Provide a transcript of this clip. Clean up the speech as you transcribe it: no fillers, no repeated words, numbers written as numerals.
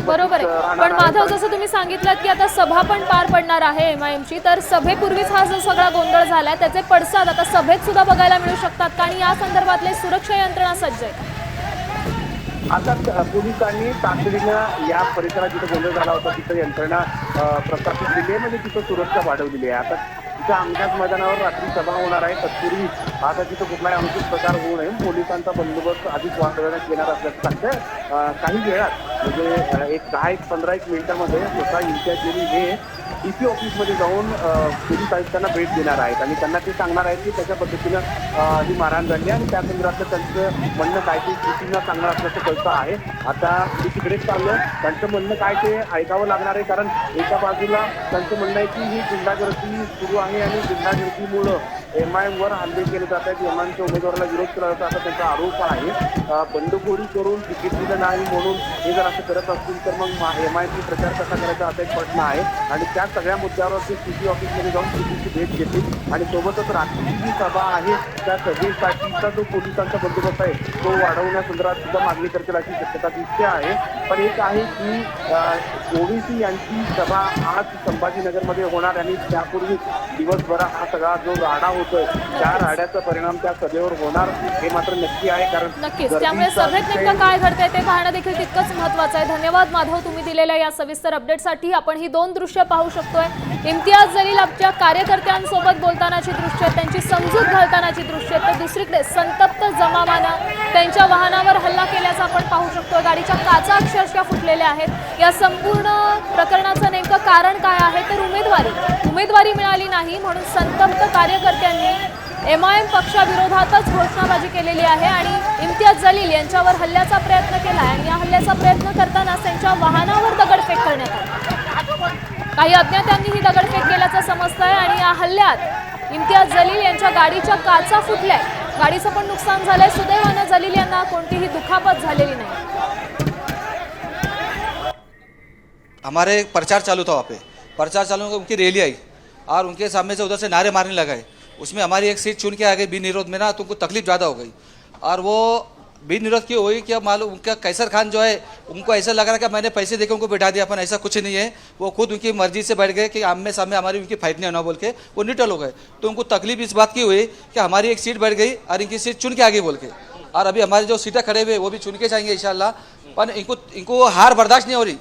बरोबर आहे. पण माधव, जसं तुम्ही सांगितलं की आता सभा पण पार पडणार आहे एमआयएमची, तर सभेपूर्वीच हा जो सगळा गोंधळ झालाय त्याचे पडसाद आता सभेत सुद्धा बघायला मिळू शकतात का, आणि या संदर्भातले सुरक्षा यंत्रणा सज्ज आहे? आता पोलिसांनी तातडीनं या परिसरात जिथे गोंधळ झाला होता तिथं यंत्रणा प्रस्थापित केली आहे, म्हणजे तिथं सुरक्षा वाढवलेली आहे. आता तिथं अंगणात मैदानावर रात्री सभा होणार आहे, तत्पूर्वी आता तिथं कुठलाही अनुचित प्रकार होऊ नये पोलिसांचा बंदोबस्त अधिक वाढवण्यात येणार असल्याचं सांगतं. काही वेळात म्हणजे 10-15 मिनिटांमध्ये स्वतः इम्तियाज जलील हे डीसी ऑफिसमध्ये जाऊन पोलीस आयुक्तांना भेट देणार आहेत आणि त्यांना ते सांगणार आहेत की त्याच्या पद्धतीनं ही मारहाण झाली आणि त्या संदर्भातलं त्यांचं म्हणणं काय ते डीसीना सांगणार असल्याचं कळतं आहे. आता मी तिकडेच चाललं, त्यांचं म्हणणं काय ते ऐकावं लागणार आहे, कारण एका बाजूला त्यांचं म्हणणं आहे की ही गुंडागर्दी सुरू आहे आणि गुंडागर्दीमुळं एमआयएमवर हल्ले केले जात आहेत, एमआयएमच्या उमेदवाराला विरोध केला जातो असा त्यांचा आरोप आहे. बंडखोरी करून तिकीट दिलं नाही म्हणून हे जर असं करत असतील तर मग एमआयएमची प्रचार कसा करायचा असा एक प्रश्न आहे आणि त्या सगळ्या मुद्द्यावर ते सीसी ऑफिसमध्ये जाऊन सीसीची भेट घेतील आणि सोबतच रात्रीची जी सभा आहे त्या सभेसाठीचा जो पोलिसांचा बंदोबस्त आहे तो वाढवण्यासंदर्भात सुद्धा मागणी करतील अशी शक्यता दिसते आहे. पण एक आहे की ओवीसी यांची सभा आज संभाजीनगरमध्ये होणार आणि त्यापूर्वी दिवसभर हा सगळा जो राडा होतोय त्या राड्याचा परिणाम त्या सभेवर होणार हे मात्र नक्की आहे. कारण नक्कीच त्यामुळे सभेत नेमकं काय घडतंय ते पाहणं देखील तितकंच महत्त्वाचं आहे. धन्यवाद माधव, तुम्ही दिलेल्या या सविस्तर अपडेटसाठी. आपण ही दोन दृश्य पाहू शकतोय. इम्तियाज जलील आपल्या कार्यकर्त्यांसोबत बोलतानाची दृश्य, त्यांची समजूत घालतानाची दृश्य, तर दुसरीकडे संतप्त जमावानं त्यांच्या वाहनावर हल्ला केल्याचा आपण पाहू शकतो. गाडीच्या काचा अक्षरशः फुटलेल्या आहेत. या संपूर्ण प्रकरणाचं नेमकं कारण काय आहे तर उमेदवारी मिळाली नाही म्हणून संतप्त कार्यकर्त्यांनी एमआयएम पक्षाविरोधातच घोषणाबाजी केलेली आहे आणि इम्तियाज जलील यांच्यावर हल्ल्याचा प्रयत्न केला आहे आणि या हल्ल्याचा प्रयत्न करताना त्यांच्या वाहनावर दगडफेक करण्यात आली. काही अज्ञातांनी ही दगडफेक केल्याचं समजतंय आणि या हल्ल्यात इम्तियाज जलील यांच्या गाडीच्या काचा फुटल्याय. गाडीचं पण नुकसान झालंय. सुदैवानं जलील यांना कोणतीही दुखापत झालेली नाही. हमारे एक प्रचार चालू था, वहाँ पे प्रचार चालू होकर उनकी रैली आई और उनके सामने से उधर से नारे मारने लगे। उसमें हमारी एक सीट चुन के आ गई बिन विरोध में ना, तो उनको तकलीफ ज़्यादा हो गई और वो बिन विरोध की हुई कि मालूम उनका कैसर खान जो है उनको ऐसा लग रहा कि मैंने पैसे देकर उनको बैठा दिया, अपन ऐसा कुछ नहीं है। वो खुद उनकी मर्जी से बैठ गए कि आमने सामने हमारी उनकी फाइट नहीं होना बोल के वो न्यूट्रल हो गए। तो उनको तकलीफ इस बात की हुई कि हमारी एक सीट बैठ गई और इनकी सीट चुन के आगे बोल के, और अभी हमारे जो सीटें खड़े हुए वो भी चुन के जाएंगे इंशाल्लाह। पर इनको हार बर्दाश्त नहीं हो रही।